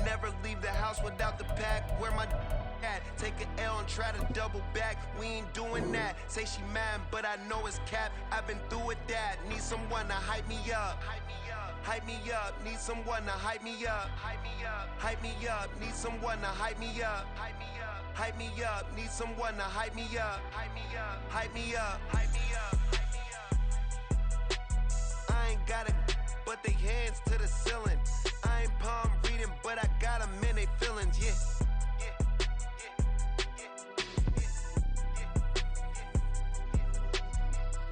Never leave the house without the pack. Where my at? Take an L and try to double back. We ain't doing that. Say she mad, but I know it's cap. I've been through with that. Need someone to hype me up. Hype me up. Need someone to hype me up. Hype me up. Need someone to hype me up. Hype me up. Need someone to hype me up. Hype me up. I ain't got it, but they hands to the ceiling. I ain't palm reading, but I got them in they feelings, yeah.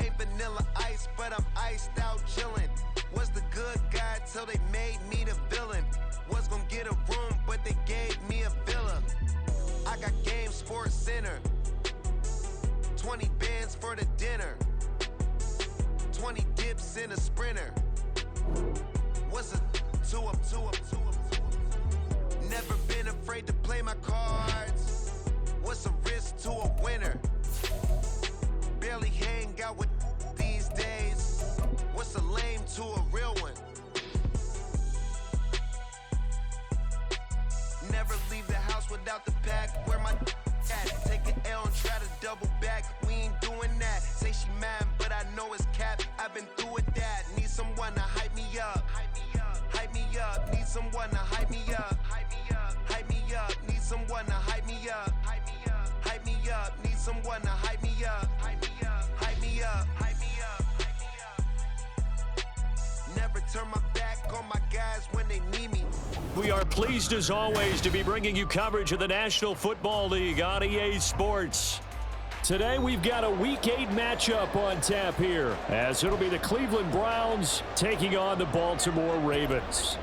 Ain't vanilla ice, but I'm iced out chillin'. Was the good guy till they made me the villain. Was gonna get a room, but they gave me a villa. I got game Sports Center. 20 bands for the dinner. 20 dips in a sprinter. What's a two up? Never been afraid to play my cards. What's a risk to a winner? Barely hang out with these days. What's a lame to a real one? Never leave the house without the pack. Where my at? Take an L and try to double back. We ain't doing that. Say she mad, but I know it's cap. I've been through with that. Need someone to hype me up. Hype me up. Need someone to hype me up. Hype me up. Need someone to hype me up. Hype me up. Need someone to hype me up. Hype me up. Never turn my back on my guys when they need me. We are pleased as always to be bringing you coverage of the National Football League on EA Sports. Today we've got a Week 8 matchup on tap here, as it'll be the Cleveland Browns taking on the Baltimore Ravens.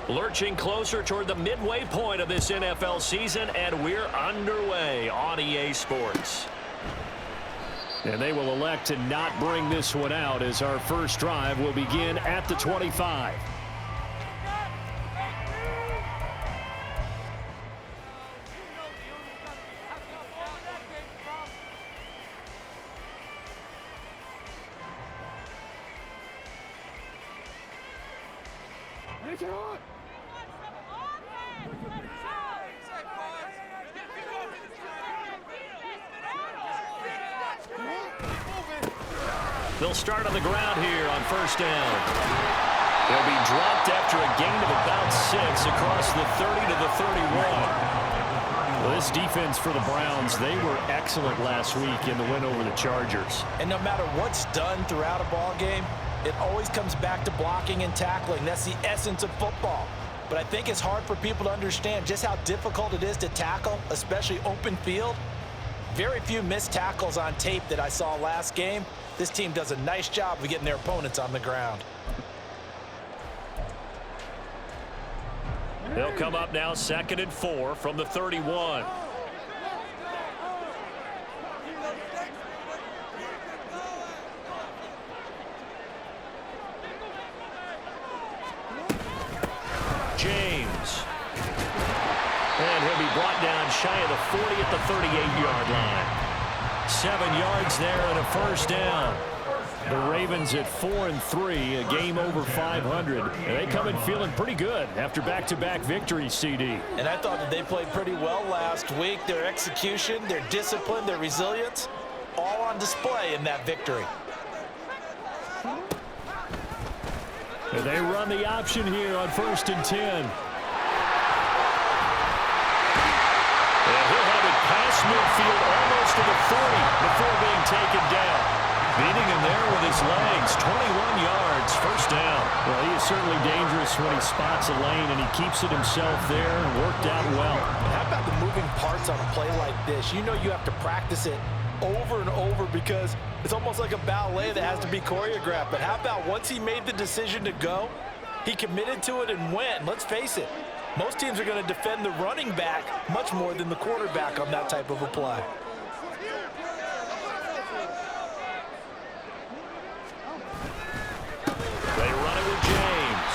Lurching closer toward the midway point of this NFL season, and we're underway on EA Sports. And they will elect to not bring this one out, as our first drive will begin at the 25. They'll start on the ground here on first down. They'll be dropped after a gain of about 6 across the 30 to the 31. Well, this defense for the Browns, they were excellent last week in the win over the Chargers. And no matter what's done throughout a ball game, it always comes back to blocking and tackling. That's the essence of football. But I think it's hard for people to understand just how difficult it is to tackle, especially open field. Very few missed tackles on tape that I saw last game. This team does a nice job of getting their opponents on the ground. They'll come up now 2nd and 4 from the 31. James. And he'll be brought down shy of the 40 at the 38-yard line. 7 yards there and a first down. The Ravens at 4-3, a game over 500. And they come in feeling pretty good after back-to-back victories, CD. And I thought that they played pretty well last week. Their execution, their discipline, their resilience, all on display in that victory. And they run the option here on 1st and 10. And he'll have it past midfield almost to the 40 before being taken down. Beating him there with his legs, 21 yards, first down. Well, he is certainly dangerous when he spots a lane, and he keeps it himself there and worked out well. How about the moving parts on a play like this? You know you have to practice it over and over because it's almost like a ballet that has to be choreographed. But how about once he made the decision to go, he committed to it and went. Let's face it, most teams are going to defend the running back much more than the quarterback on that type of a play. They run it with James.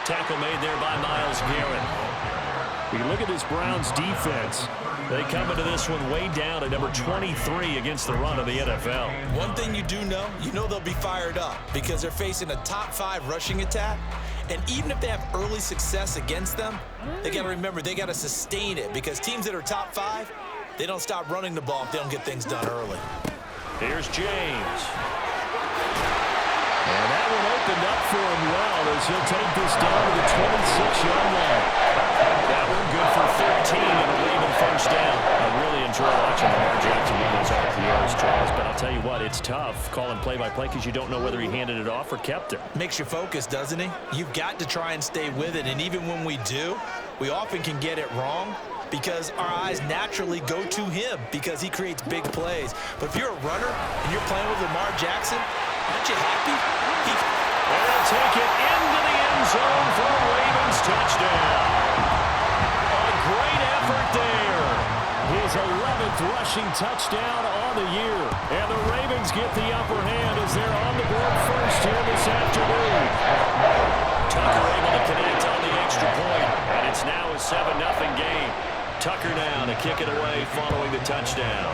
Tackle made there by Myles Garrett. You look at this Browns defense. They come into this one way down at number 23 against the run of the NFL. One thing you do know, they'll be fired up because they're facing a top 5 rushing attack. And even if they have early success against them, they got to remember they got to sustain it because teams that are top 5, they don't stop running the ball if they don't get things done early. Here's James. And that one opened up for him well as he'll take this down to the 26-yard line. That one good for 13 and a Raven first down. I really enjoy watching Lamar Jackson run those RPOs, Charles, but I'll tell you what, it's tough calling play-by-play because you don't know whether he handed it off or kept it. Makes you focus, doesn't he? You've got to try and stay with it, and even when we do, we often can get it wrong because our eyes naturally go to him because he creates big plays. But if you're a runner and you're playing with Lamar Jackson, aren't you happy? They'll take it into the end zone for a Ravens touchdown. A great effort there. His 11th rushing touchdown on the year. And the Ravens get the upper hand as they're on the board first here this afternoon. Tucker able to connect on the extra point, and it's now a 7-0 game. Tucker now to kick it away following the touchdown.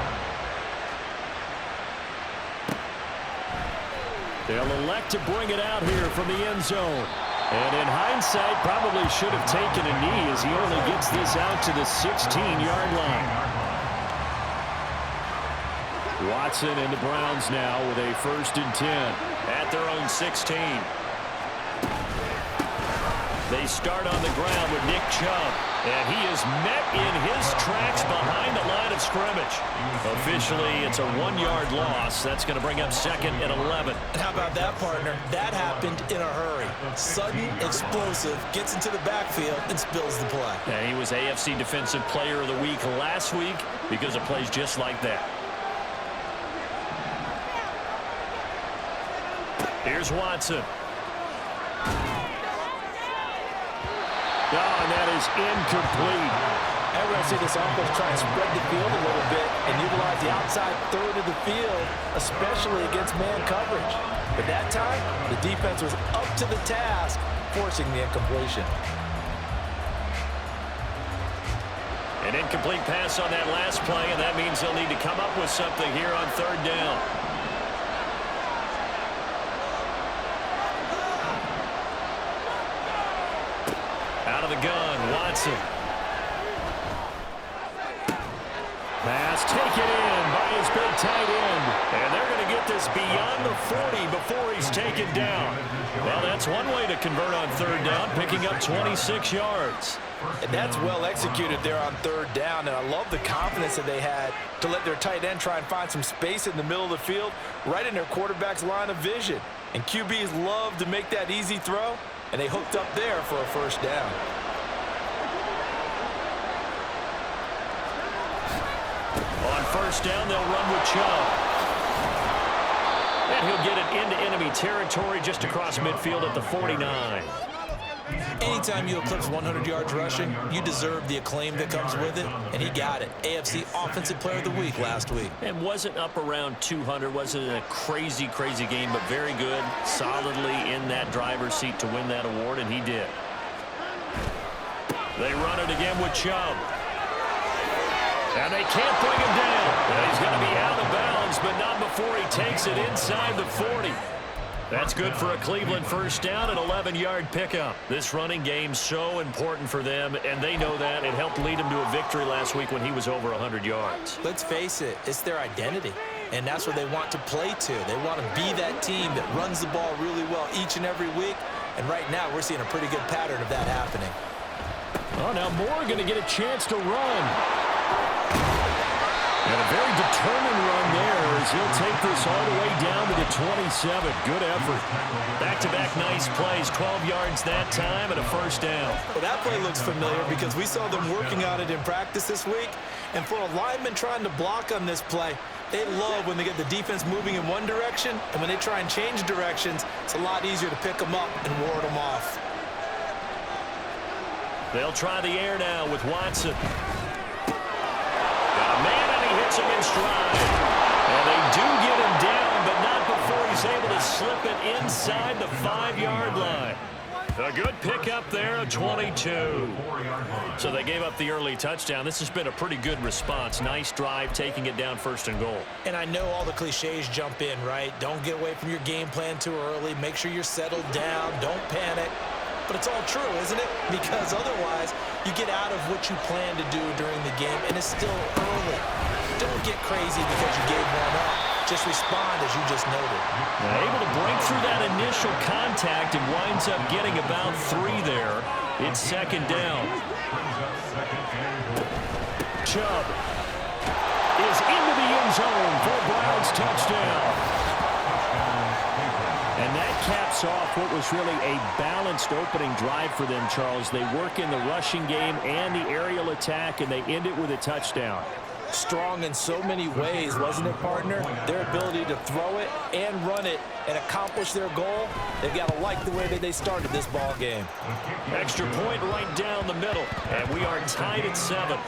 They'll elect to bring it out here from the end zone. And in hindsight, probably should have taken a knee as he only gets this out to the 16-yard line. Watson and the Browns now with a 1st and 10 at their own 16. They start on the ground with Nick Chubb, and he is met in his tracks behind the line of scrimmage. Officially, it's a 1-yard loss. That's going to bring up 2nd and 11. And how about that, partner? That happened in a hurry. Sudden, explosive, gets into the backfield, and spills the play. And he was AFC Defensive Player of the Week last week because of plays just like that. Here's Watson. Oh, and that is incomplete. And we're going to see this offense try and spread the field a little bit and utilize the outside third of the field, especially against man coverage. But that time, the defense was up to the task, forcing the incompletion. An incomplete pass on that last play, and that means they'll need to come up with something here on 3rd down. Out of the gun, Watson. Pass taken in by his big tight end. And they're going to get this beyond the 40 before he's taken down. Well, that's one way to convert on 3rd down, picking up 26 yards. And that's well executed there on 3rd down. And I love the confidence that they had to let their tight end try and find some space in the middle of the field, right in their quarterback's line of vision. And QBs love to make that easy throw. And they hooked up there for a 1st down. On 1st down, they'll run with Chubb. And he'll get it into enemy territory just across midfield at the 49. Anytime you eclipse 100 yards rushing, you deserve the acclaim that comes with it, and he got it. AFC Offensive Player of the Week last week. And wasn't up around 200, wasn't a crazy game, but very good, solidly in that driver's seat to win that award, and he did. They run it again with Chubb. And they can't bring him down. And he's going to be out of bounds, but not before he takes it inside the 40. That's good for a Cleveland 1st down, an 11-yard pickup. This running game so important for them, and they know that. It helped lead them to a victory last week when he was over 100 yards. Let's face it, it's their identity, and that's what they want to play to. They want to be that team that runs the ball really well each and every week, and right now we're seeing a pretty good pattern of that happening. Oh, now Moore going to get a chance to run. And a very determined run there as he'll take this all the way down to the 27. Good effort. Back-to-back nice plays, 12 yards that time and a 1st down. Well, that play looks familiar because we saw them working on it in practice this week. And for a lineman trying to block on this play, they love when they get the defense moving in one direction, and when they try and change directions, it's a lot easier to pick them up and ward them off. They'll try the air now with Watson. Got a man, and he hits him in stride. And they do get him down, but not before he's able to slip it inside the 5-yard line. A good pickup there, a 22. So they gave up the early touchdown. This has been a pretty good response. Nice drive, taking it down 1st and goal. And I know all the cliches jump in, right? Don't get away from your game plan too early. Make sure you're settled down. Don't panic. But it's all true, isn't it? Because otherwise, you get out of what you plan to do during the game, and it's still early. Don't get crazy because you gave one up. Just respond as you just noted. Able to break through that initial contact and winds up getting about 3 there. It's 2nd down. Chubb is into the end zone for a Browns touchdown. And that caps off what was really a balanced opening drive for them, Charles. They work in the rushing game and the aerial attack, and they end it with a touchdown. Strong in so many ways, wasn't it, partner? Their ability to throw it and run it and accomplish their goal, they've got to like the way that they started this ball game. Extra point right down the middle, and we are tied at 7.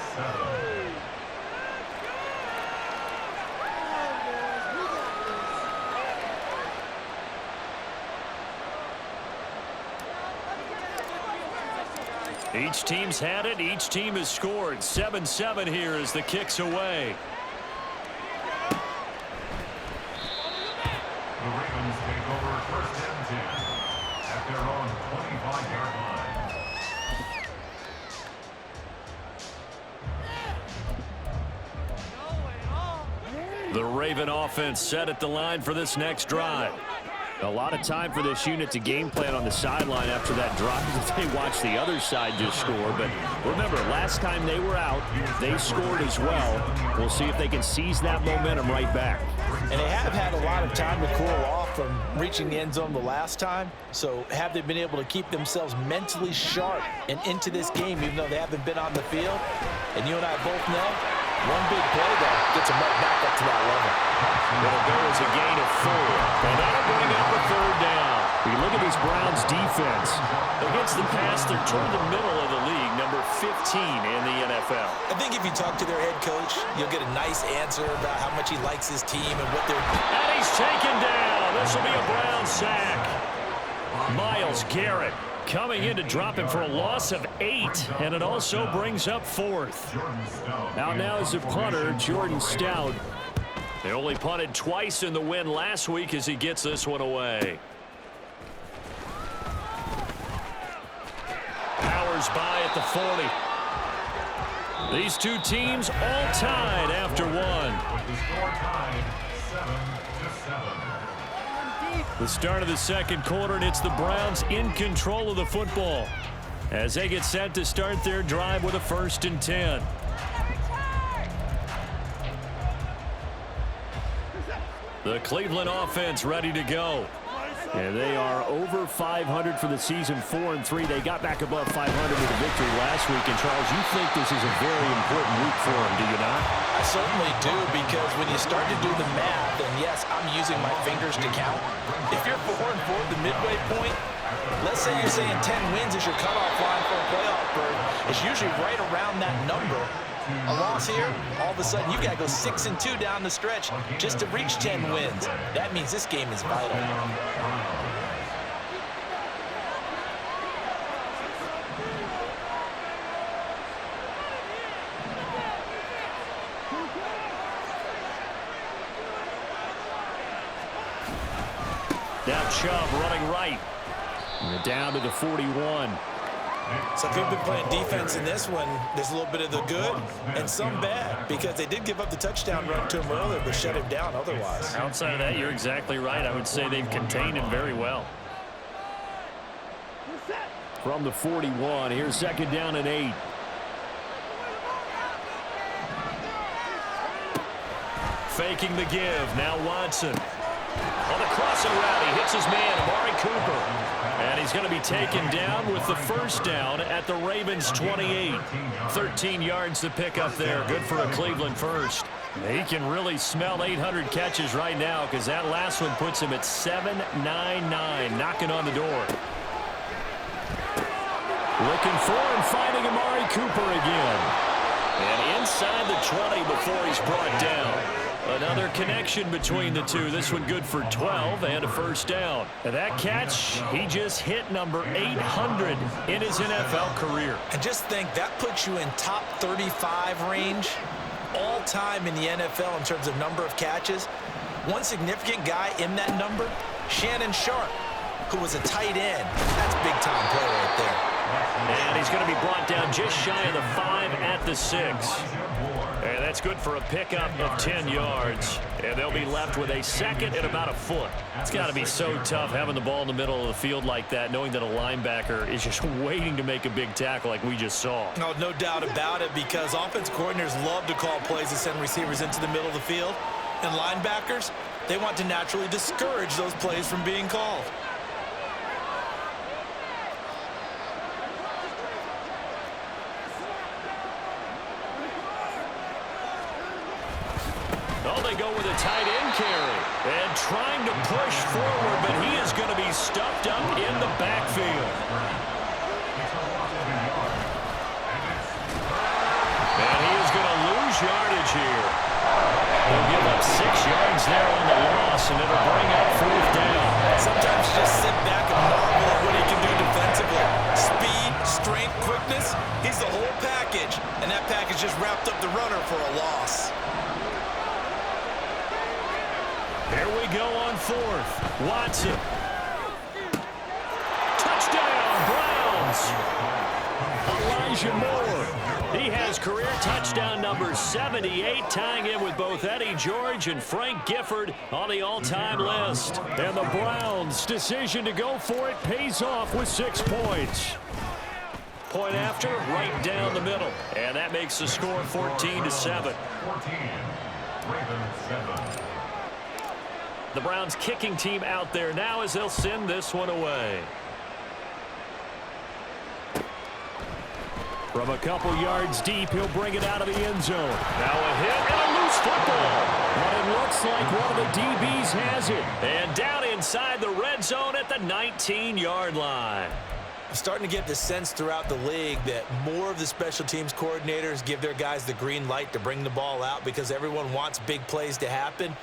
Each team's had it. Each team has scored. 7-7 here as the kick's away. The Ravens take over 1st and 10 at their own 25-yard line. The Raven offense set at the line for this next drive. A lot of time for this unit to game plan on the sideline after that drive as they watch the other side just score. But remember, last time they were out, they scored as well. We'll see if they can seize that momentum right back. And they have had a lot of time to cool off from reaching the end zone the last time. So have they been able to keep themselves mentally sharp and into this game even though they haven't been on the field? And you and I both know one big play there gets them right back up to that level. It'll go as a gain of 4. And that'll bring up a 3rd down. We look at this Browns defense. Against the pass, they're toward the middle of the league, number 15 in the NFL. I think if you talk to their head coach, you'll get a nice answer about how much he likes his team and what they're doing. And he's taken down. This will be a Brown sack. Myles Garrett coming in to drop him for a loss of 8, and it also brings up 4th. Out now is the punter, Jordan Stout. They only punted twice in the win last week as he gets this one away. Powers by at the 40. These two teams all tied after 1. With the score tied 7-7. The start of the 2nd quarter, and it's the Browns in control of the football as they get set to start their drive with a 1st and 10. The Cleveland offense ready to go. And they are over 500 for the season, 4-3. They got back above 500 with a victory last week. And, Charles, you think this is a very important week for them, do you not? I certainly do, because when you start to do the math, and yes, I'm using my fingers to count. If you're 4-4 at the midway point, let's say you're saying 10 wins is your cutoff line for a playoff berth. It's usually right around that number. A loss here, all of a sudden you've got to go 6-2 down the stretch just to reach 10 wins. That means this game is vital. Now Chubb running right. And down to the 41. So if you've been playing defense in this one, there's a little bit of the good and some bad, because they did give up the touchdown run to him earlier but shut him down otherwise. Outside of that, you're exactly right. I would say they've contained him very well. From the 41, here's 2nd down and 8. Faking the give. Now Watson. On the crossing route, he hits his man, Amari Cooper. And he's going to be taken down with the 1st down at the Ravens' 28. 13 yards to pick up there. Good for a Cleveland first. He can really smell 800 catches right now, because that last one puts him at 799, knocking on the door. Looking for and finding Amari Cooper again. And inside the 20 before he's brought down. Another connection between the two. This one good for 12 and a first down. And that catch, he just hit number 800 in his NFL career. And just think, that puts you in top 35 range all time in the NFL in terms of number of catches. One significant guy in that number, Shannon Sharp, who was a tight end. That's big-time play right there. And he's going to be brought down just shy of the 5 at the 6. And that's good for a pickup of 10 yards. And they'll be left with a second and about a foot. It's got to be so tough having the ball in the middle of the field like that, knowing that a linebacker is just waiting to make a big tackle like we just saw. Oh, no doubt about it, because offense coordinators love to call plays to send receivers into the middle of the field. And linebackers, they want to naturally discourage those plays from being called. Oh, they go with a tight end carry. And trying to push forward, but he is going to be stuffed up in the backfield. And he is going to lose yardage here. He'll give up 6 yards there on the loss, and it'll bring up 4th down. Sometimes you just sit back and marvel at what he can do defensively. Speed, strength, quickness, he's the whole package. And that package just wrapped up the runner for a loss. Here we go on 4th. Watson. Touchdown, Browns. Elijah Moore. He has career touchdown number 78, tying in with both Eddie George and Frank Gifford on the all-time list. And the Browns' decision to go for it pays off with 6 points. Point after, right down the middle. And that makes the score 14-7. The Browns kicking team out there now as they'll send this one away. From a couple yards deep, he'll bring it out of the end zone. Now a hit and a loose football. But it looks like one of the DBs has it. And down inside the red zone at the 19-yard line. I'm starting to get the sense throughout the league that more of the special teams coordinators give their guys the green light to bring the ball out because everyone wants big plays to happen.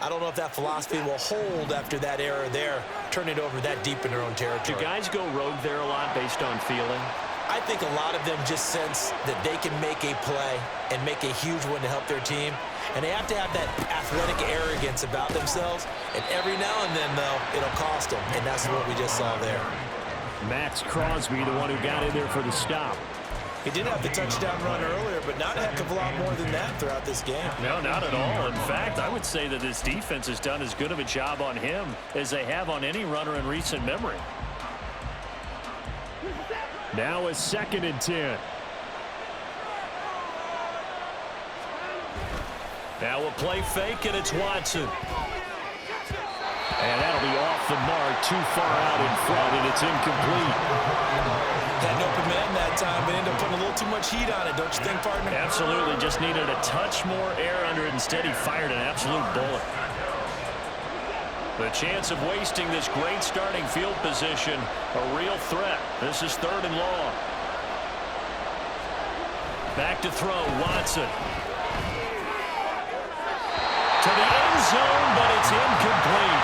I don't know if that philosophy will hold after that error there, turn it over that deep in their own territory. Do guys go rogue there a lot based on feeling? I think a lot of them just sense that they can make a play and make a huge one to help their team. And they have to have that athletic arrogance about themselves. And every now and then, though, it'll cost them. And that's what we just saw there. Max Crosby, the one who got in there for the stop. He did have the touchdown run earlier, but not a heck of a lot more than that throughout this game. No, not at all. In fact, I would say that this defense has done as good of a job on him as they have on any runner in recent memory. Now a 2nd and 10. Now a play fake, and it's Watson. And that'll be off the mark, too far out in front, and it's incomplete. Had an open man that time, but ended up putting a little too much heat on it, don't you think, partner? Absolutely. Just needed a touch more air under it. Instead, he fired an absolute bullet. The chance of wasting this great starting field position, a real threat. This is 3rd and long. Back to throw, Watson. To the end zone, but it's incomplete.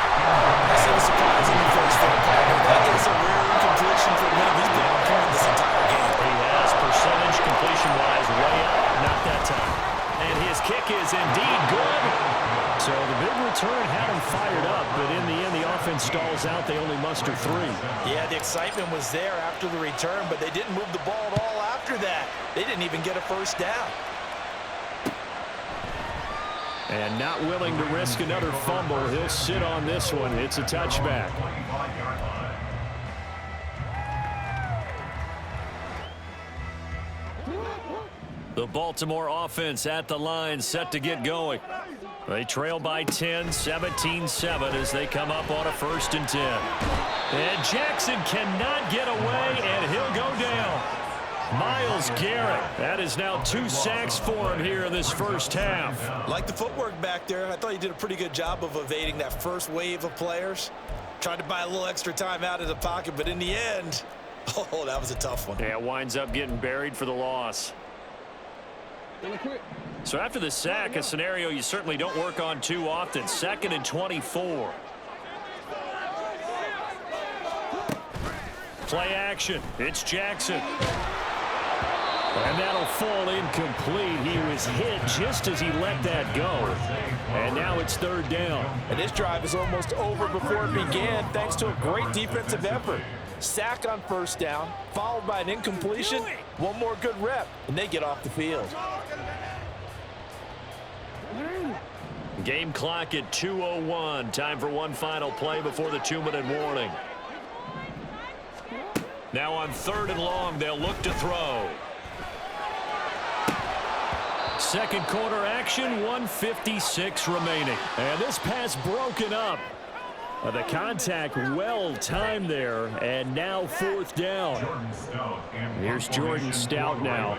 That's a surprise in the first thing, partner. That is a rare incompletion for him. He's been on point this entire game. He has percentage completion-wise way up, not that time. And his kick is indeed good. So the big return had him fired up, but in the end, the offense stalls out. They only muster 3. Yeah, the excitement was there after the return, but they didn't move the ball at all after that. They didn't even get a first down. And not willing to risk another fumble, he'll sit on this one. It's a touchback. The Baltimore offense at the line, set to get going. They trail by 10, 17-7 as they come up on a 1st and 10. And Jackson cannot get away, and he'll go down. Myles Garrett, that is now 2 sacks for him here in this first half. Like the footwork back there, I thought he did a pretty good job of evading that first wave of players. Tried to buy a little extra time out of the pocket, but in the end, oh, that was a tough one. Yeah, winds up getting buried for the loss. So after the sack, a scenario you certainly don't work on too often. 2nd and 24. Play action. It's Jackson. And that'll fall incomplete. He was hit just as he let that go. And now it's 3rd down. And this drive is almost over before it began thanks to a great defensive effort. Sack on 1st down, followed by an incompletion. One more good rep, and they get off the field. Game clock at 2:01. Time for one final play before the 2-minute warning. Now on 3rd and long, they'll look to throw. 2nd quarter action, 1:56 remaining. And this pass broken up. The contact well timed there, and now 4th down. Here's Jordan Stout now.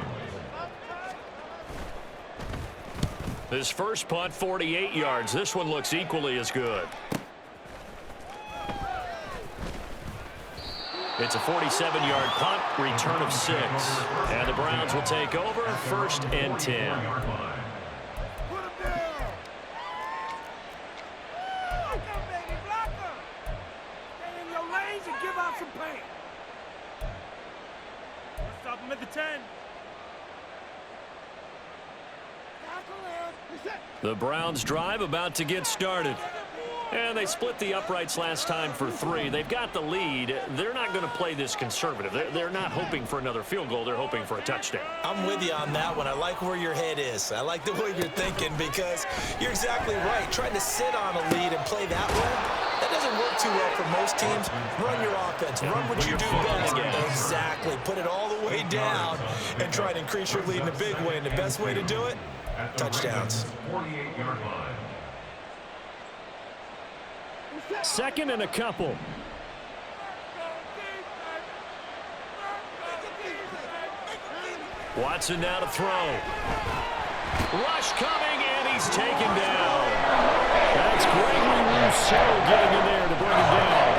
His first punt, 48 yards. This one looks equally as good. It's a 47-yard punt, return of 6. And the Browns will take over, 1st and 10. At the 10. The Browns drive about to get started. And they split the uprights last time for 3. They've got the lead. They're not going to play this conservative. They're not hoping for another field goal. They're hoping for a touchdown. I'm with you on that one. I like where your head is. I like the way you're thinking because you're exactly right. Trying to sit on a lead and play that way, that doesn't work too well for most teams. Run your offense. Run what you do best. Exactly. Put it all the way down and try to increase your lead in a big way. And the best way to do it, touchdowns. 48-yard line. 2nd and a couple. Watson now to throw. Rush coming, and he's taken down. That's Gregory Rousseau getting in there to bring him down.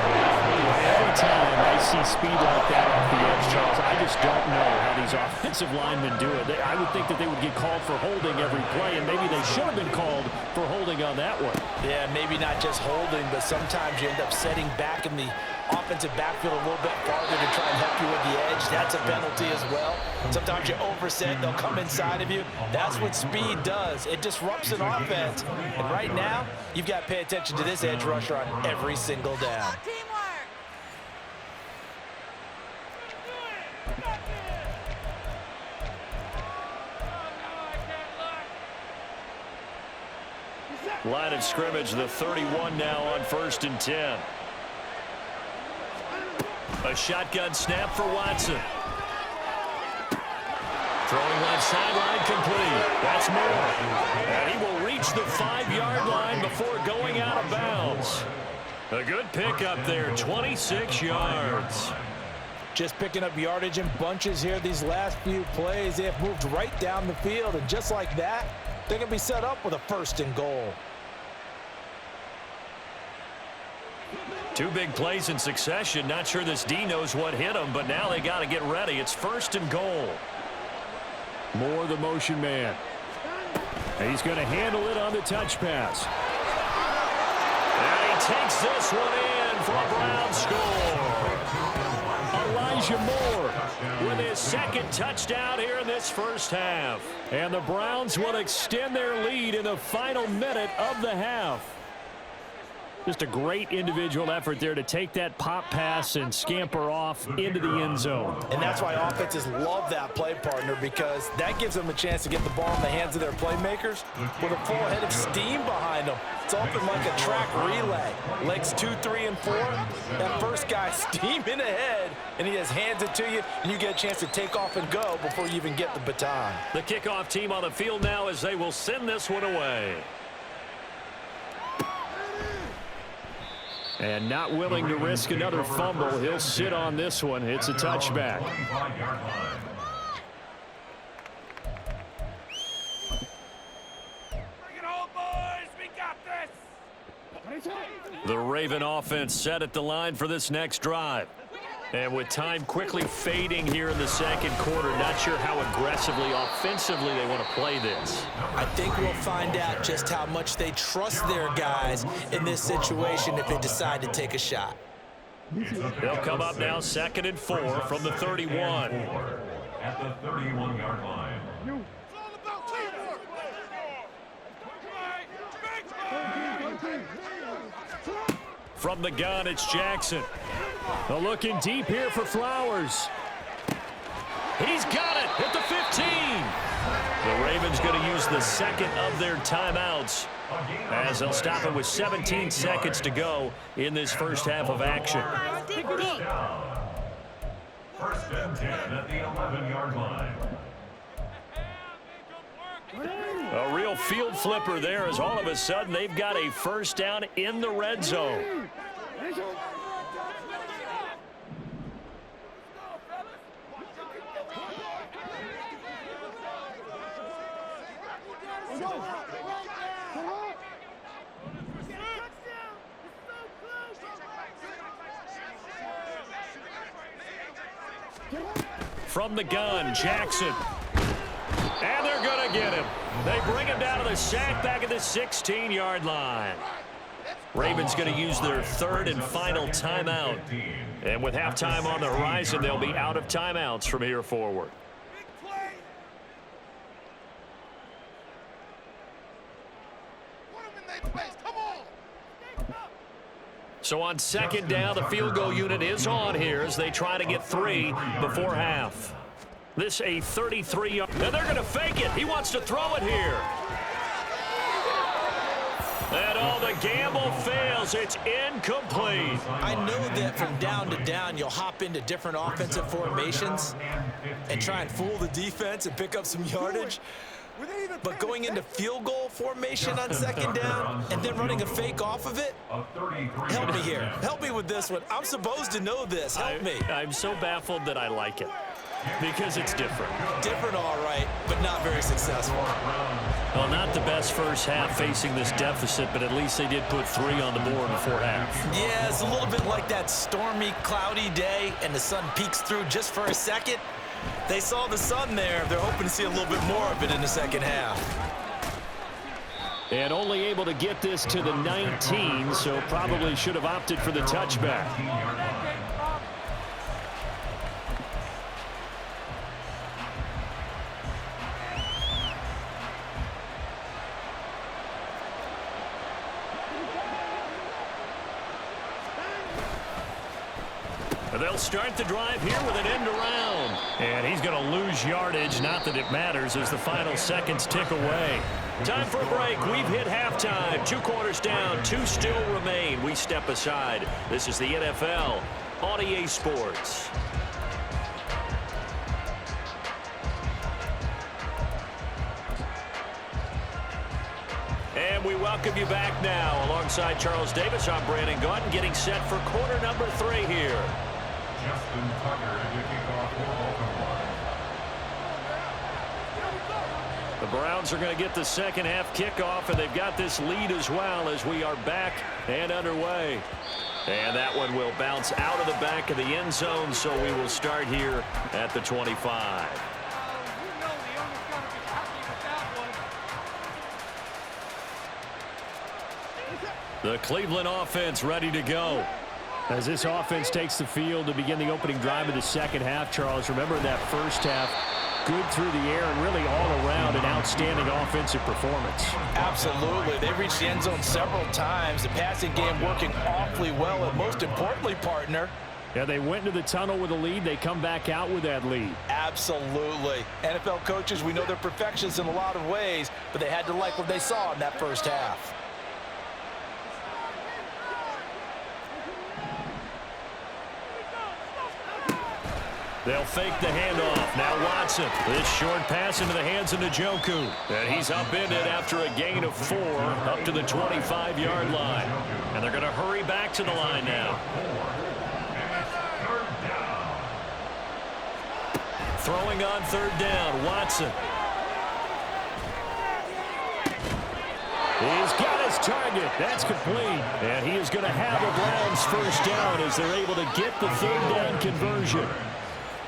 Every time I see speed like that off the edge, Charles, I just don't know how these offensive linemen do it. I would think that they would get called for holding every play, and maybe they should have been called for holding on that one. Yeah, maybe not just holding, but sometimes you end up setting back in the offensive backfield a little bit farther to try and help you with the edge. That's a penalty as well. Sometimes you overset, they'll come inside of you. That's what speed does. It disrupts an offense. And right now, you've got to pay attention to this edge rusher on every single down. Line of scrimmage, the 31 now on 1st and 10. A shotgun snap for Watson. Throwing left sideline complete. That's Moore. And he will reach the 5-yard line before going out of bounds. A good pickup there, 26 yards. Just picking up yardage in bunches here these last few plays. They have moved right down the field, and just like that, they're going to be set up with a 1st and goal. 2 big plays in succession. Not sure this D knows what hit him, but now they got to get ready. It's 1st and goal. Moore, the motion man. And he's going to handle it on the touch pass. And he takes this one in for a Brown score. Elijah Moore with his 2nd touchdown here in this first half. And the Browns will extend their lead in the final minute of the half. Just a great individual effort there to take that pop pass and scamper off into the end zone. And that's why offenses love that play partner, because that gives them a chance to get the ball in the hands of their playmakers with a full head of steam behind them. It's often like a track relay. Legs 2, 3, and 4. That first guy steaming ahead, and he just hands it to you, and you get a chance to take off and go before you even get the baton. The kickoff team on the field now as they will send this one away. And not willing to risk another fumble. He'll sit on this one. It's a touchback. Bring it home, boys. We got this. The Raven offense set at the line for this next drive. And with time quickly fading here in the second quarter, not sure how aggressively, offensively they want to play this. I think we'll find out just how much they trust their guys in this situation if they decide to take a shot. They'll come up now 2nd and 4 from the 31. At the 31-yard line. From the gun, it's Jackson. They're looking deep here for Flowers. He's got it at the 15. The Ravens going to use the second of their timeouts as they'll stop it with 17 seconds to go in this first half of action. First and 10 at the 11-yard line. A real field flipper there as all of a sudden they've got a first down in the red zone. From the gun, Jackson. And they're going to get him. They bring him down to the sack back at the 16-yard line. Ravens going to use their third and final timeout. And with halftime on the horizon, they'll be out of timeouts from here forward. So on second down, the field goal unit is on here as they try to get 3 before half. This a 33-yard. And they're going to fake it. He wants to throw it here. And all the gamble fails. It's incomplete. I know that from down to down, you'll hop into different offensive formations and try and fool the defense and pick up some yardage. But going into field goal formation on second down and then running a fake off of it, help me here. Help me with this one. I'm supposed to know this. Help me. I'm so baffled that I like it because it's different. Different, all right, but not very successful. Well, not the best first half facing this deficit, but at least they did put 3 on the board before half. Yeah, it's a little bit like that stormy, cloudy day, and the sun peeks through just for a second. They saw the sun there. They're hoping to see a little bit more of it in the second half. And only able to get this to the 19, so probably should have opted for the touchback. They'll start the drive here with an end around. And he's going to lose yardage. Not that it matters as the final seconds tick away. Time for a break. We've hit halftime. 2 quarters down. 2 still remain. We step aside. This is the NFL on EA Sports. And we welcome you back now. Alongside Charles Davis, I'm Brandon Gaunt, getting set for quarter number 3 here. Justin Tucker to kick off for Baltimore. The Browns are going to get the second half kickoff, and they've got this lead as well as we are back and underway. And that one will bounce out of the back of the end zone, so we will start here at the 25. The Cleveland offense ready to go. As this offense takes the field to begin the opening drive of the second half, Charles, remember that first half, good through the air and really all around an outstanding offensive performance. Absolutely. They reached the end zone several times. The passing game working awfully well, and most importantly, partner, yeah, they went into the tunnel with a lead. They come back out with that lead. Absolutely. NFL coaches, we know they're perfectionists in a lot of ways, but they had to like what they saw in that first half. They'll fake the handoff. Now Watson. This short pass into the hands of Njoku. And he's upended after a gain of 4 up to the 25-yard line. And they're going to hurry back to the line now. Throwing on third down, Watson. He's got his target. That's complete. And he is going to have a Browns first down as they're able to get the third down conversion.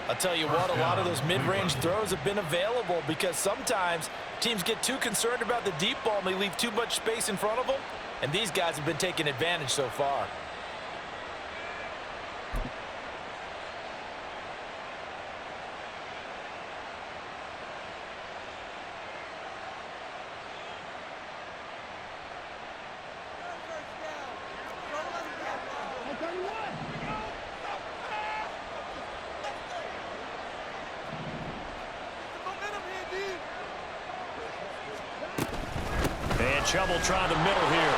I'll tell you what, a lot of those mid-range throws have been available because sometimes teams get too concerned about the deep ball and they leave too much space in front of them. And these guys have been taking advantage so far. Trouble trying the middle here.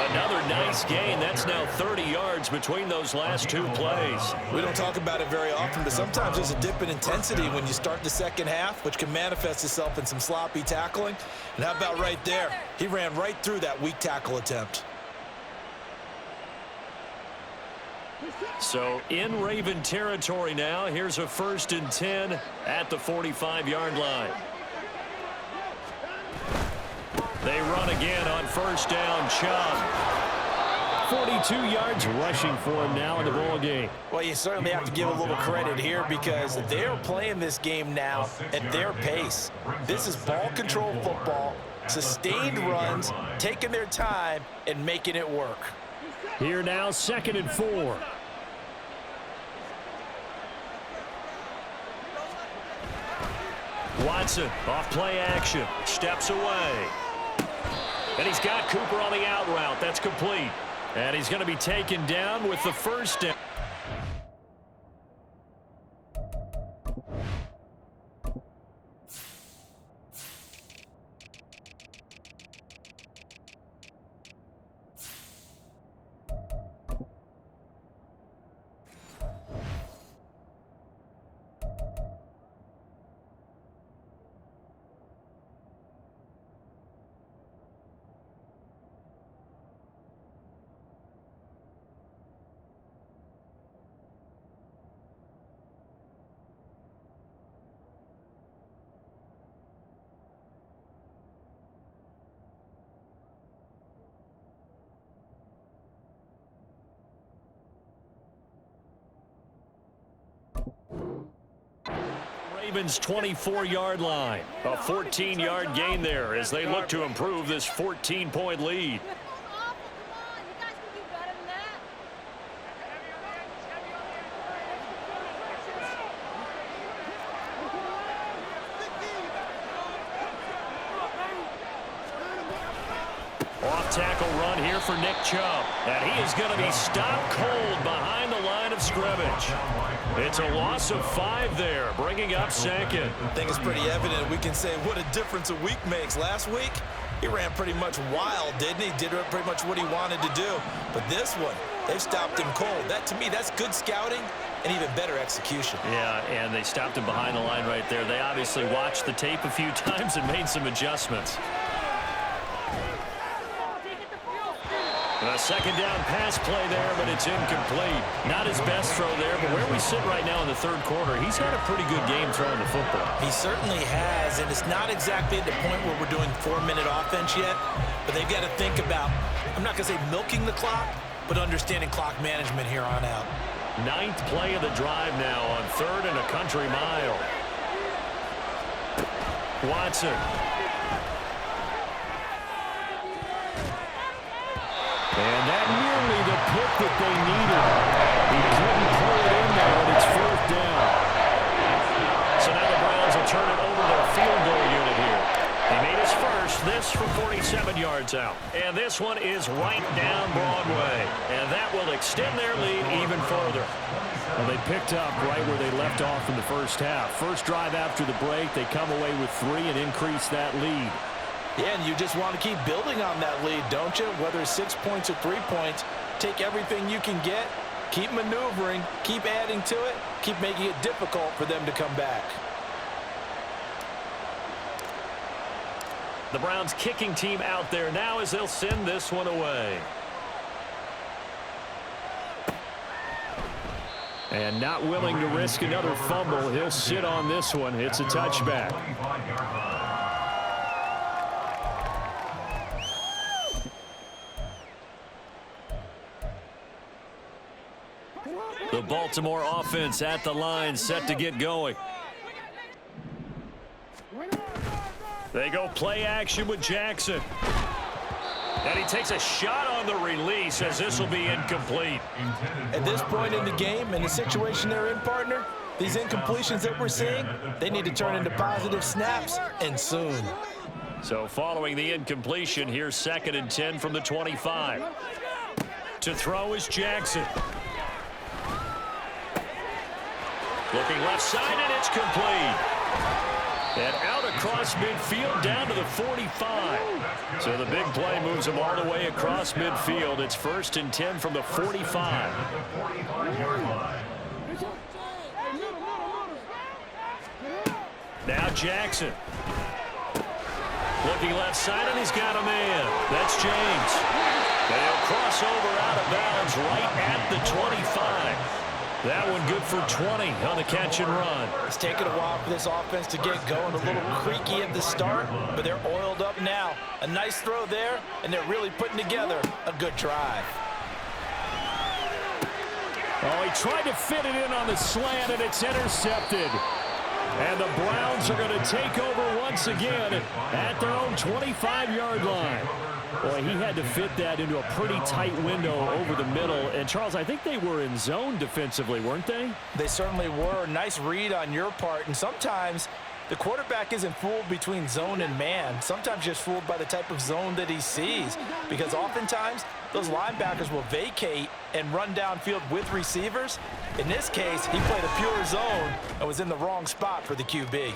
Another nice gain. That's now 30 yards between those last two plays. We don't talk about it very often, but sometimes there's a dip in intensity when you start the second half, which can manifest itself in some sloppy tackling. And how about right there? He ran right through that weak tackle attempt. So in Raven territory now. Here's a 1st and 10 at the 45-yard line. They run again on first down. Chubb. 42 yards rushing for him now in the ball game. Well, you certainly have to give a little credit here because they're playing this game now at their pace. This is ball control football, sustained runs, taking their time and making it work. Here now, 2nd and 4. Watson off play action, steps away. And he's got Cooper on the out route. That's complete. And he's going to be taken down with the first down. Ravens 24-yard line. A 14-yard gain there as they look to improve this 14-point lead. Off-tackle run here for Nick Chubb. And he is going to be stopped cold behind the line of scrimmage. It's a loss of 5 there, bringing up 2nd. I think it's pretty evident. We can say what a difference a week makes. Last week, he ran pretty much wild, didn't he? Did pretty much what he wanted to do. But this one, they've stopped him cold. That, to me, that's good scouting and even better execution. Yeah, and they stopped him behind the line right there. They obviously watched the tape a few times and made some adjustments. A 2nd down pass play there, but it's incomplete. Not his best throw there, but where we sit right now in the 3rd quarter, he's had a pretty good game throwing the football. He certainly has, and it's not exactly at the point where we're doing 4-minute offense yet, but they've got to think about, I'm not going to say milking the clock, but understanding clock management here on out. 9th play of the drive now on 3rd and a country mile. Watson. And that nearly the pick that they needed. He couldn't pull it in there, and it's 4th down. So now the Browns will turn it over to their field goal unit here. He made his first, this from 47 yards out. And this one is right down Broadway. And that will extend their lead even further. Well, they picked up right where they left off in the first half. First drive after the break, they come away with 3 and increase that lead. Yeah, and you just want to keep building on that lead, don't you? Whether it's 6 points or 3 points, take everything you can get, keep maneuvering, keep adding to it, keep making it difficult for them to come back. The Browns kicking team out there now as they'll send this one away. And not willing to risk another fumble, he'll sit on this one. It's a touchback. Baltimore offense at the line, set to get going. They go play action with Jackson. And he takes a shot on the release as this will be incomplete. At this point in the game, in the situation they're in, partner, these incompletions that we're seeing, they need to turn into positive snaps, and soon. So following the incompletion, here's 2nd and 10 from the 25. To throw is Jackson. Looking left side, and it's complete. And out across midfield down to the 45. So the big play moves them all the way across midfield. It's 1st and 10 from the 45. Now Jackson. Looking left side, and he's got a man. That's James. And he'll cross over out of bounds right at the 25. That one good for 20 on the catch and run. It's taken a while for this offense to get going. A little creaky at the start, but they're oiled up now. A nice throw there, and they're really putting together a good drive. Oh, he tried to fit it in on the slant, and it's intercepted. And the Browns are going to take over once again at their own 25-yard line. Boy, he had to fit that into a pretty tight window over the middle. And, Charles, I think they were in zone defensively, weren't they? They certainly were. Nice read on your part. And sometimes the quarterback isn't fooled between zone and man. Sometimes just fooled by the type of zone that he sees. Because oftentimes those linebackers will vacate and run downfield with receivers. In this case, he played a pure zone and was in the wrong spot for the QB.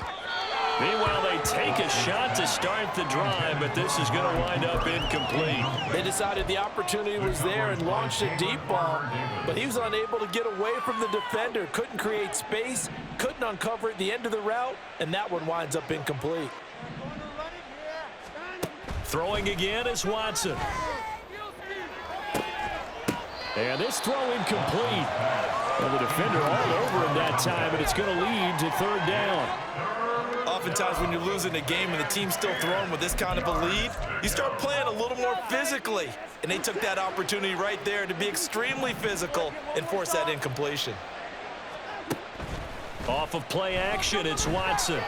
Meanwhile, they take a shot to start the drive, but this is going to wind up incomplete. They decided the opportunity was there and launched a deep ball, but he was unable to get away from the defender, couldn't create space, couldn't uncover at the end of the route, and that one winds up incomplete. Throwing again is Watson. And this throw incomplete. Well, the defender all over him that time, and it's going to lead to 3rd down. Oftentimes when you're losing a game and the team's still throwing with this kind of a lead, you start playing a little more physically. And they took that opportunity right there to be extremely physical and force that incompletion. Off of play action, it's Watson.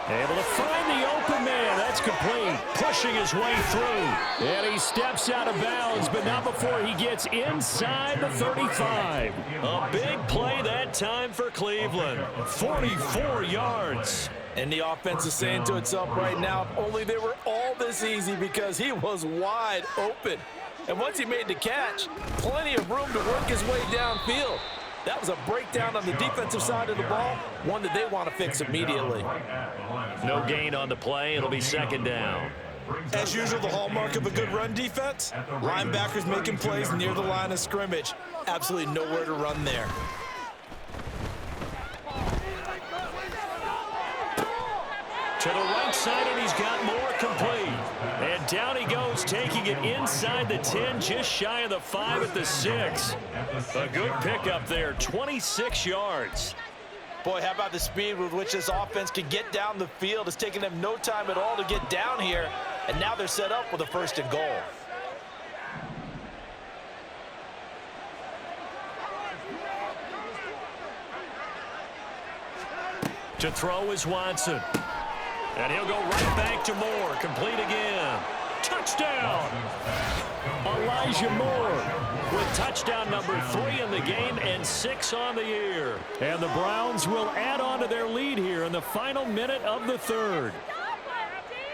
Able to find the open man. That's complete. Pushing his way through. And he steps out of bounds, but not before he gets inside the 35. A big play that time for Cleveland. 44 yards. And the offense is saying to itself right now, if only they were all this easy, because he was wide open. And once he made the catch, plenty of room to work his way downfield. That was a breakdown on the defensive side of the ball, one that they want to fix immediately. No gain on the play. It'll be 2nd down. As usual, the hallmark of a good run defense, linebackers making plays near the line of scrimmage. Absolutely nowhere to run there. To the right side, and he's got more complete. And down he goes, taking it inside the 10, just shy of the 5 at the 6. A good pickup there, 26 yards. Boy, how about the speed with which this offense can get down the field? It's taken them no time at all to get down here, and now they're set up with a 1st and goal. To throw is Watson. And he'll go right back to Moore. Complete again. Touchdown! Elijah Moore with touchdown number 3 in the game and 6 on the year. And the Browns will add on to their lead here in the final minute of the 3rd.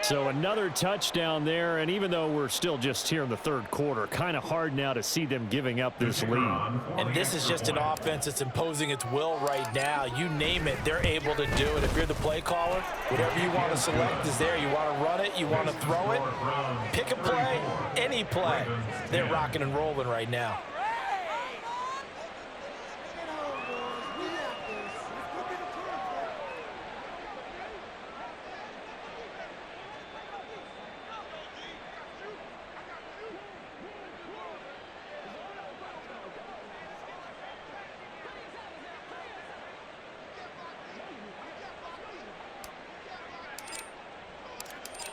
So another touchdown there, and even though we're still just here in the 3rd quarter, kind of hard now to see them giving up this lead. And this is just an offense that's imposing its will right now. You name it, they're able to do it. If you're the play caller, whatever you want to select is there. You want to run it, you want to throw it, pick a play, any play. They're rocking and rolling right now.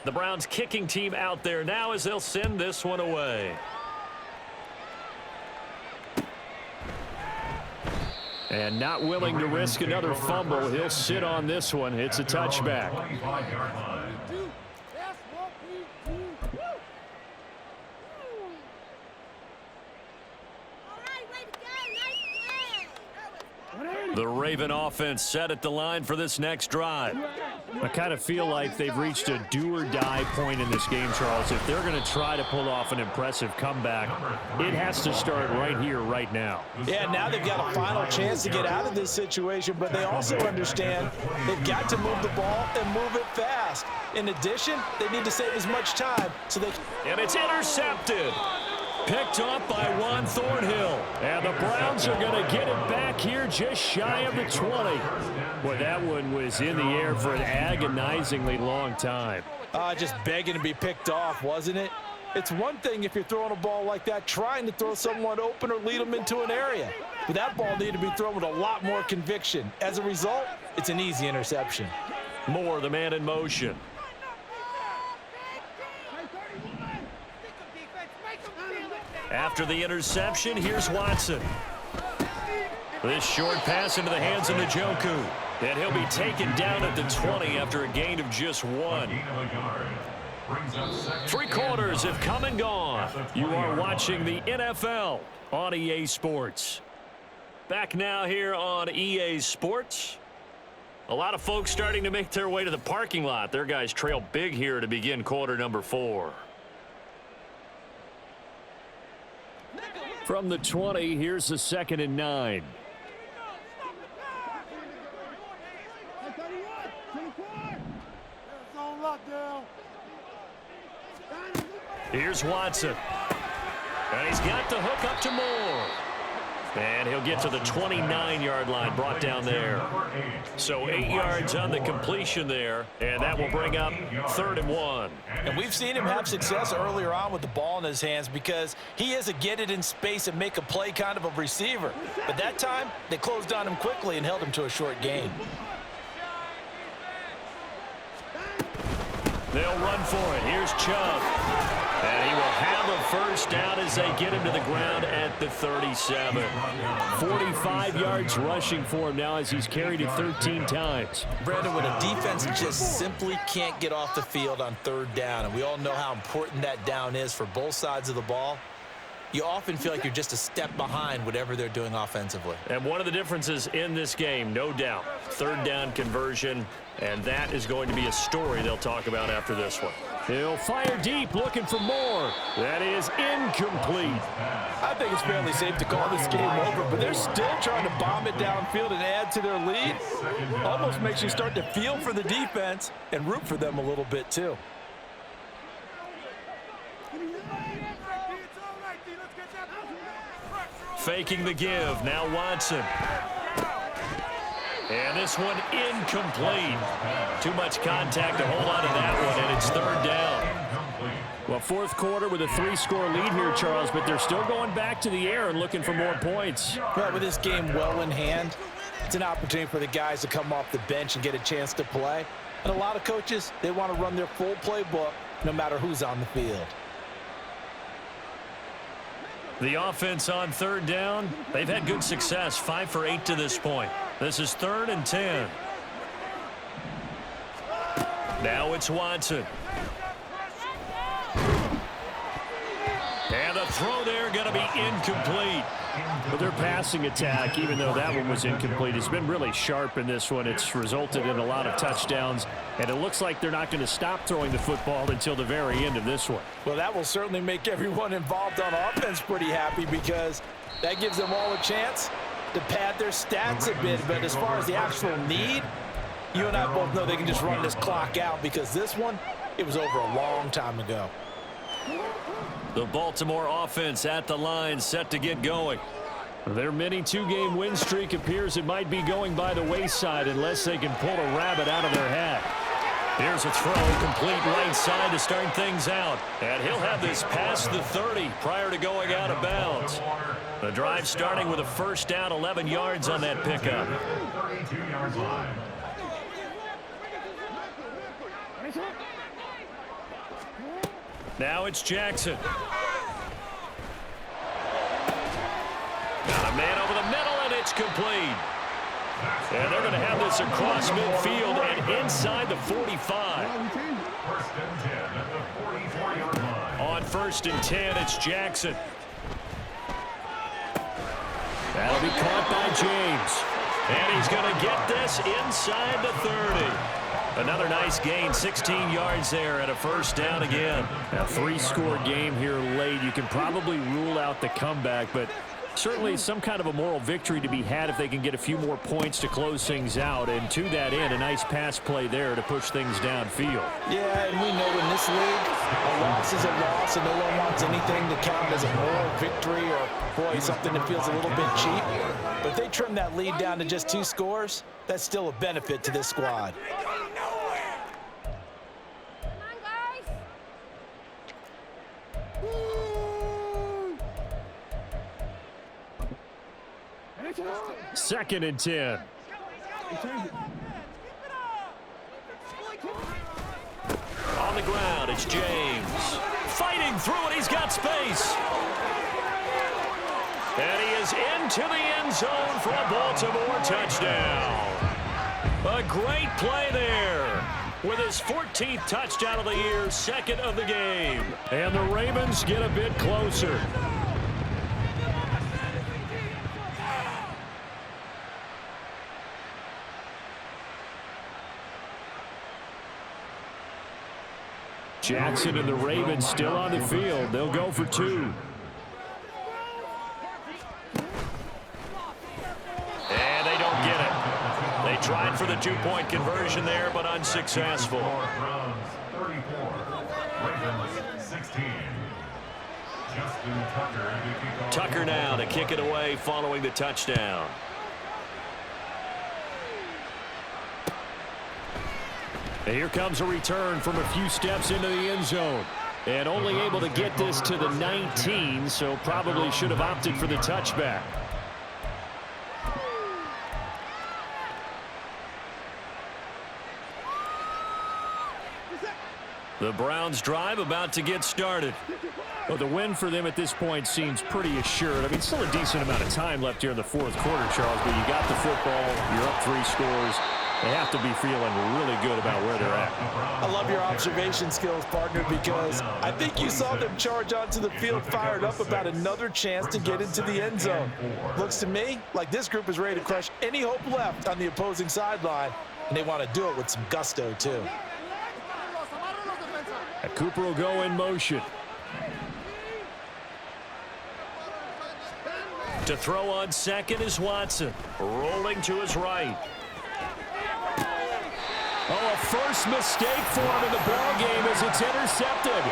The Browns kicking team out there now as they'll send this one away. And not willing to risk another fumble. He'll sit on this one. It's a touchback. The Raven offense set at the line for this next drive. I kind of feel like they've reached a do-or-die point in this game, Charles. If they're going to try to pull off an impressive comeback, it has to start right here, right now. Yeah, now they've got a final chance to get out of this situation, but they also understand they've got to move the ball and move it fast. In addition, they need to save as much time so they can... And it's intercepted. Picked off by Juan Thornhill. And the Browns are going to get it back here just shy of the 20. Boy, that one was in the air for an agonizingly long time. Just begging to be picked off, wasn't it? It's one thing if you're throwing a ball like that, trying to throw someone open or lead them into an area. But that ball needed to be thrown with a lot more conviction. As a result, it's an easy interception. Moore, the man in motion. After the interception, here's Watson. This short pass into the hands of Njoku. And he'll be taken down at the 20 after a gain of just 1. 3 quarters have come and gone. You are watching the NFL on EA Sports. Back now here on EA Sports. A lot of folks starting to make their way to the parking lot. Their guys trail big here to begin quarter number 4. From the 20, here's the 2nd and 9. Here's Watson. And he's got the hook up to Moore. And he'll get to the 29-yard line, brought down there. So 8 yards on the completion there, and that will bring up 3rd and 1. And we've seen him have success earlier on with the ball in his hands because he is a get it in space and make a play kind of a receiver. But that time, they closed on him quickly and held him to a short gain. They'll run for it. Here's Chubb. And he will have a first down as they get him to the ground at the 37. 45 yards rushing for him now as he's carried it 13 times. Brandon, when a defense just simply can't get off the field on 3rd down, and we all know how important that down is for both sides of the ball, you often feel like you're just a step behind whatever they're doing offensively. And one of the differences in this game, no doubt, 3rd down conversion, and that is going to be a story they'll talk about after this one. He'll fire deep, looking for more. That is incomplete. I think it's fairly safe to call this game over, but they're still trying to bomb it downfield and add to their lead. Almost makes you start to feel for the defense and root for them a little bit, too. Faking the give. Now Watson. And this one incomplete. Too much contact to hold on to that one, and it's 3rd down. Well, 4th quarter with a 3-score lead here, Charles, but they're still going back to the air and looking for more points. Well, with this game well in hand, it's an opportunity for the guys to come off the bench and get a chance to play. And a lot of coaches, they want to run their full playbook no matter who's on the field. The offense on 3rd down, they've had good success, 5 for 8 to this point. This is 3rd and 10. Now it's Watson. And the throw there going to be incomplete. But their passing attack, even though that one was incomplete, has been really sharp in this one. It's resulted in a lot of touchdowns, and it looks like they're not going to stop throwing the football until the very end of this one. Well, that will certainly make everyone involved on offense pretty happy because that gives them all a chance to pad their stats a bit. But as far as the actual need, you and I both know they can just run this clock out because this one, it was over a long time ago. The Baltimore offense at the line, set to get going. Their mini 2-game win streak appears it might be going by the wayside unless they can pull a rabbit out of their hat. Here's a throw, complete right side to start things out. And he'll have this past the 30 prior to going out of bounds. The drive starting with a first down, 11 yards on that pickup. 32-yard line. Now it's Jackson. Got a man over the middle, and it's It's complete. And they're going to have this across midfield and inside the 45. First and 10 at the 44-yard line. On 1st and 10, it's Jackson. That'll be caught by James. And he's going to get this inside the 30. Another nice gain, 16 yards there and a first down again. A 3-score game here late. You can probably rule out the comeback, but certainly some kind of a moral victory to be had if they can get a few more points to close things out. And to that end, a nice pass play there to push things downfield. Yeah, and we know in this league, a loss is a loss, and no one wants anything to count as a moral victory or, boy, something that feels a little bit cheap. But if they trim that lead down to just 2 scores, that's still a benefit to this squad. Second and 10. On the ground, it's James. Fighting through it, he's got space. And he is into the end zone for a Baltimore touchdown. A great play there. With his 14th touchdown of the year, 2nd of the game. And the Ravens get a bit closer. Jackson and the Ravens still on the field. They'll go for 2. And they don't get it. They tried for the 2-point conversion there, but unsuccessful. Browns 34, Ravens 16. Justin Tucker now to kick it away following the touchdown. And here comes a return from a few steps into the end zone. And only able to get this to the 19, so probably should have opted for the touchback. The Browns drive about to get started. Well, the win for them at this point seems pretty assured. I mean, still a decent amount of time left here in the 4th quarter, Charles, but you got the football, you're up 3 scores. They have to be feeling really good about where they're at. I love your observation skills, partner, because I think you saw them charge onto the field fired up about another chance to get into the end zone. Looks to me like this group is ready to crush any hope left on the opposing sideline, and they want to do it with some gusto, too. Cooper will go in motion. To throw on 2nd is Watson. Rolling to his right. Oh, a first mistake for him in the ball game as it's intercepted.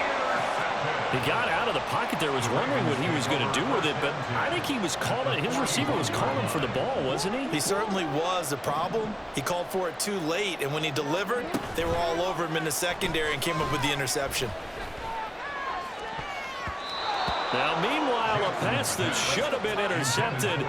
He got out of the pocket there, was wondering what he was going to do with it, but I think he was calling, his receiver was calling for the ball, wasn't he? He certainly was. The problem, he called for it too late, and when he delivered, they were all over him in the secondary and came up with the interception. Now, meanwhile, a pass that should have been intercepted,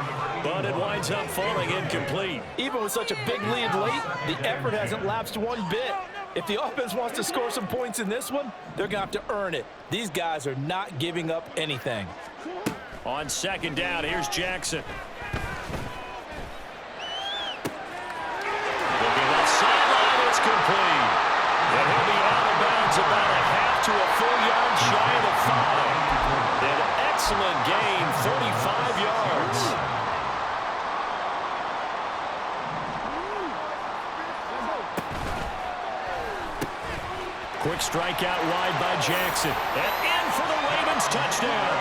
but it winds up falling incomplete. Even with such a big lead late, the effort hasn't lapsed one bit. If the offense wants to score some points in this one, they're going to have to earn it. These guys are not giving up anything. On 2nd down, here's Jackson. Looking left sideline, it's complete. And he'll be out of bounds about a half to a full yard shy of the 5. An excellent gain, 45 yards. Quick strike out wide by Jackson. And in for the Ravens touchdown.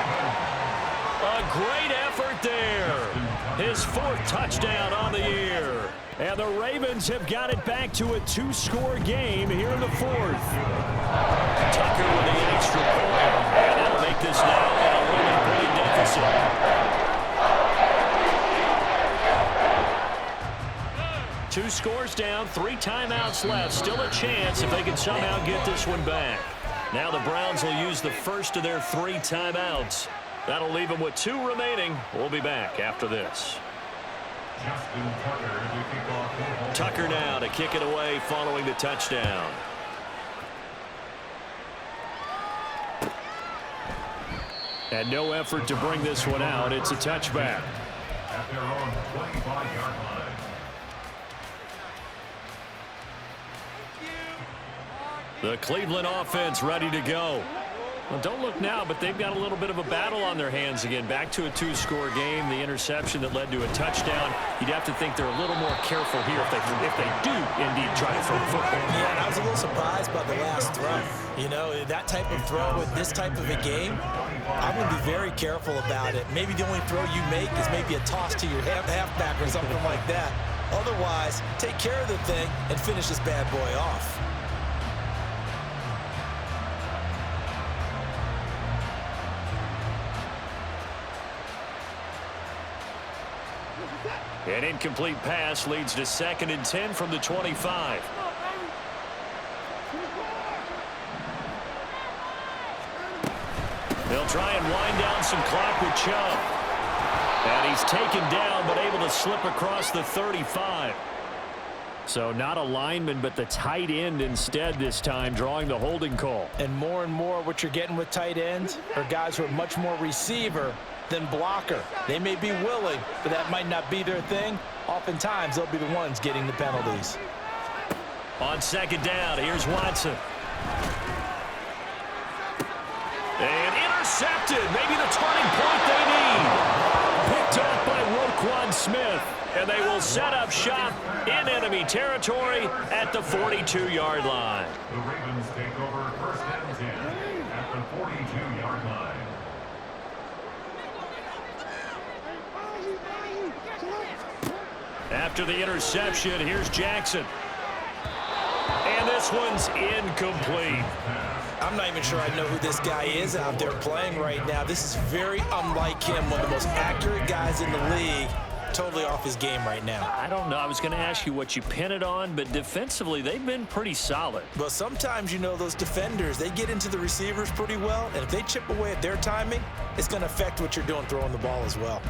A great effort there. His 4th touchdown on the year. And the Ravens have got it back to a 2-score game here in the 4th. Tucker with the extra point. And that'll make this now an 11-point deficit. 2 scores down, 3 timeouts left. Still a chance if they can somehow get this one back. Now the Browns will use the first of their 3 timeouts. That'll leave them with 2 remaining. We'll be back after this. Tucker now to kick it away following the touchdown. And no effort to bring this one out. It's a touchback. at their own 25-yard line. The Cleveland offense ready to go. Well, don't look now, but they've got a little bit of a battle on their hands again. Back to a two-score game. The interception that led to a touchdown. You'd have to think they're a little more careful here if they do indeed try to throw the football. Yeah, and I was a little surprised by the last throw. You know, that type of throw in this type of a game, I'm going to be very careful about it. Maybe the only throw you make is maybe a toss to your halfback or something like that. Otherwise, take care of the thing and finish this bad boy off. An incomplete pass leads to 2nd and 10 from the 25. They'll try and wind down some clock with Chubb. And he's taken down but able to slip across the 35. So not a lineman but the tight end instead this time, drawing the holding call. And more what you're getting with tight ends are guys who are much more receiver than blocker. They may be willing, but that might not be their thing. Oftentimes, they'll be the ones getting the penalties. On 2nd down, here's Watson. And intercepted. Maybe the turning point they need. Picked off by Roquan Smith. And they will set up shop in enemy territory at the 42-yard line. The Ravens take over 1st and 10 at the 42-yard line. After the interception, here's Jackson. And this one's incomplete. I'm not even sure I know who this guy is out there playing right now. This is very unlike him, one of the most accurate guys in the league. Totally off his game right now. I don't know. I was going to ask you what you pin it on, but defensively, they've been pretty solid. Well, sometimes, you know, those defenders, they get into the receivers pretty well, and if they chip away at their timing, it's going to affect what you're doing throwing the ball as well.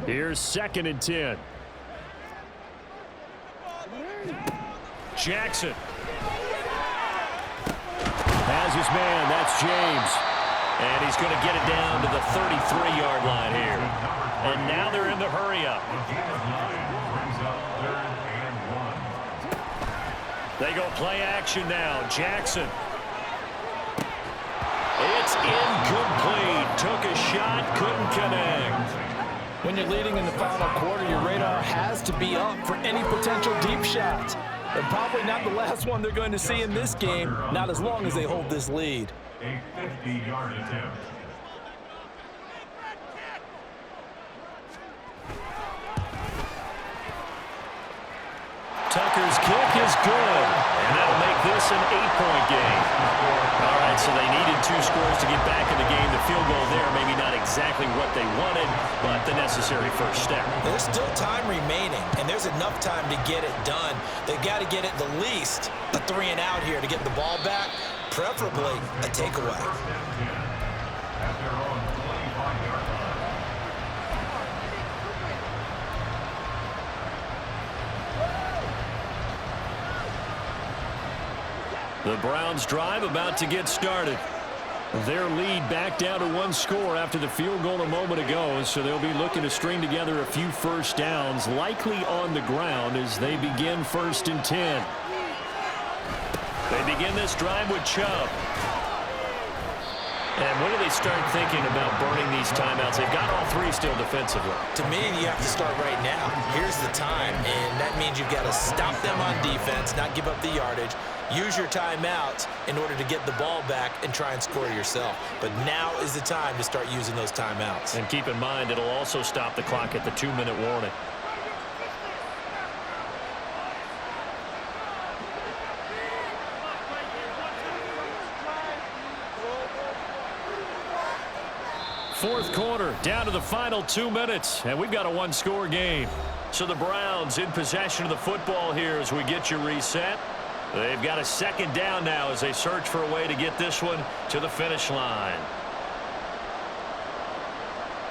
Here's 2nd and 10. Jackson has his man. That's James. And he's going to get it down to the 33-yard line here. And now they're in the hurry-up. They go play action now. Jackson. It's incomplete. Took a shot, couldn't connect. When you're leading in the final quarter, your radar has to be up for any potential deep shots. And probably not the last one they're going to see in this game, not as long as they hold this lead. A 50-yard attempt. Tucker's kick is good, and that'll make this an 8-point game. All right, so they needed 2 scores to get back in the game. The field goal there, maybe not exactly what they wanted, but the necessary first step. There's still time remaining, and there's enough time to get it done. They've got to get at the least a 3-and-out here to get the ball back, preferably a takeaway. At their own 25-yard line. The Browns drive about to get started. Their lead back down to 1 score after the field goal a moment ago, so they'll be looking to string together a few first downs, likely on the ground as they begin 1st and 10. They begin this drive with Chubb. And when do they start thinking about burning these timeouts? They've got all 3 still defensively. To me, you have to start right now. Here's the time, and that means you've got to stop them on defense, not give up the yardage. Use your timeouts in order to get the ball back and try and score yourself. But now is the time to start using those timeouts. And keep in mind, it'll also stop the clock at the 2-minute warning. Fourth quarter, down to the final 2 minutes, and we've got a 1-score game. So the Browns in possession of the football here as we get you reset. They've got a 2nd down now as they search for a way to get this one to the finish line.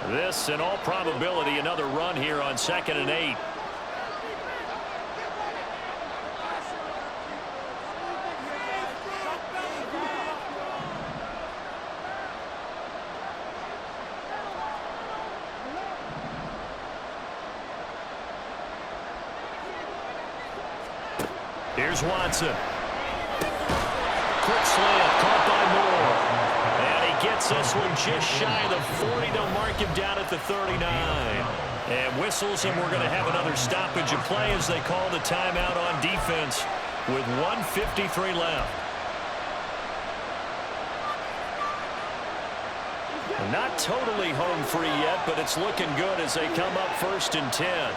This, in all probability, another run here on 2nd and 8. Here's Watson. Quick slant, caught by Moore. And he gets this one just shy of the 40 to mark him down at the 39. And whistles, and we're going to have another stoppage of play as they call the timeout on defense with 1:53 left. Not totally home free yet, but it's looking good as they come up 1st and 10.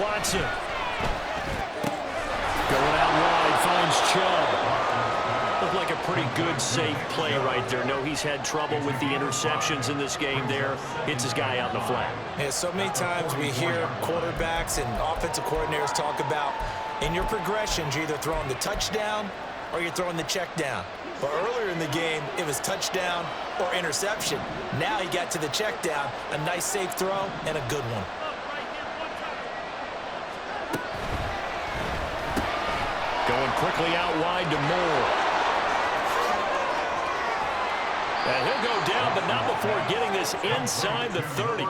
Watson. Going out wide, finds Chubb. Looked like a pretty good, safe play right there. No, he's had trouble with the interceptions in this game there. Hits his guy out in the flat. Yeah, so many times we hear quarterbacks and offensive coordinators talk about in your progressions, you're either throwing the touchdown or you're throwing the check down. But earlier in the game, it was touchdown or interception. Now he got to the check down, a nice safe throw and a good one. Going quickly out wide to Moore. And he'll go down, but not before getting this inside the 30.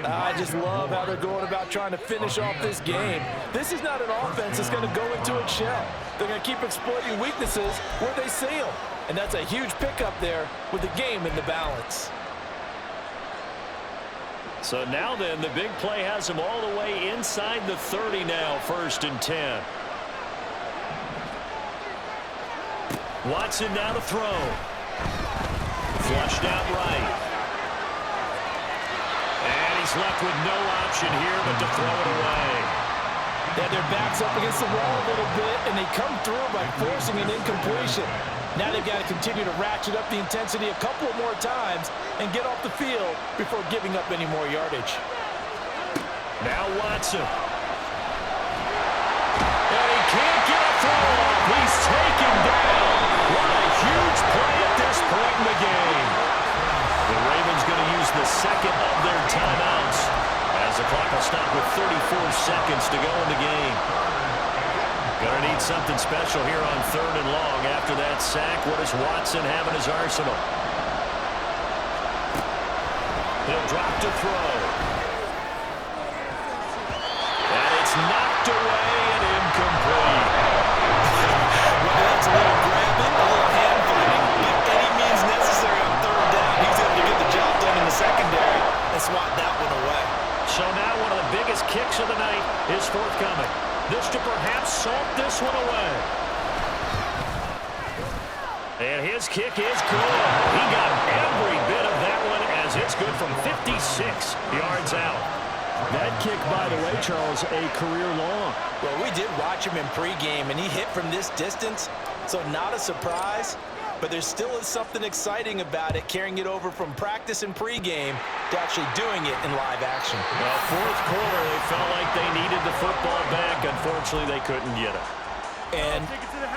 I just love how they're going about trying to finish off this game. This is not an offense that's going to go into its shell. They're going to keep exploiting weaknesses where they see them. And that's a huge pickup there with the game in the balance. So now then, the big play has him all the way inside the 30 now, 1st and 10. Watson now to throw. Flushed out right. And he's left with no option here but to throw it away. Yeah, their backs up against the wall a little bit, and they come through by forcing an incompletion. Now they've got to continue to ratchet up the intensity a couple more times and get off the field before giving up any more yardage. Now Watson. And he can't get a throw off. He's taken down. What a huge play at this point in the game. The Ravens going to use the second of their timeouts as the clock will stop with 34 seconds to go in the game. Going to need something special here on 3rd and long after that sack. What does Watson have in his arsenal? He'll drop to throw. And it's knocked away and incomplete. Well, that's a little grabbing, a little hand fighting. If any means necessary on 3rd down, he's able to get the job done in the secondary and swat that one away. So now one of the biggest kicks of the night is forthcoming. This to perhaps salt this one away. And his kick is good. He got every bit of that one as it's good from 56 yards out. That kick, by the way, Charles, a career long. Well, we did watch him in pregame, and he hit from this distance, so not a surprise. But there still is something exciting about it, carrying it over from practice and pregame to actually doing it in live action. Well, 4th quarter, they felt like they needed the football back. Unfortunately, they couldn't get it. And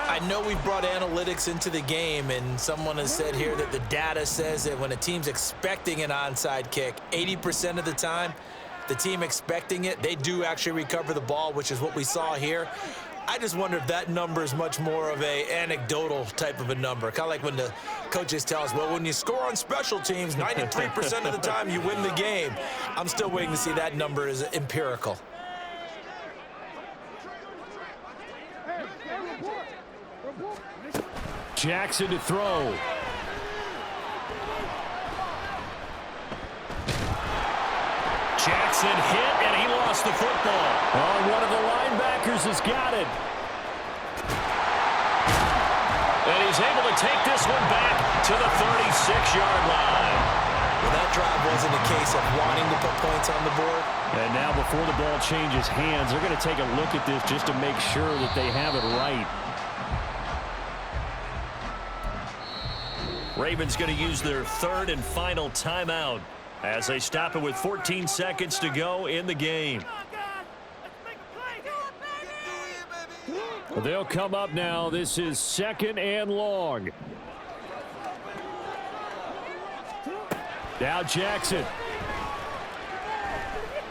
I know we've brought analytics into the game, and someone has said here that the data says that when a team's expecting an onside kick, 80% of the time, the team expecting it, they do actually recover the ball, which is what we saw here. I just wonder if that number is much more of a anecdotal type of a number. Kind of like when the coaches tell us, well, when you score on special teams, 93% of the time you win the game. I'm still waiting to see that number is empirical. Jackson to throw. Jackson hit, and he lost the football. Oh, one of the linebackers has got it. And he's able to take this one back to the 36-yard line. Well, that drive wasn't a case of wanting to put points on the board. And now before the ball changes hands, they're going to take a look at this just to make sure that they have it right. Ravens going to use their 3rd and final timeout as they stop it with 14 seconds to go in the game. They'll come up now. This is 2nd and long. Now Jackson.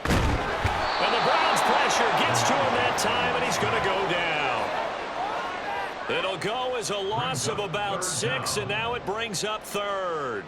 And the Browns pressure gets to him that time, and he's going to go down. It'll go as a loss of about 6, and now it brings up third.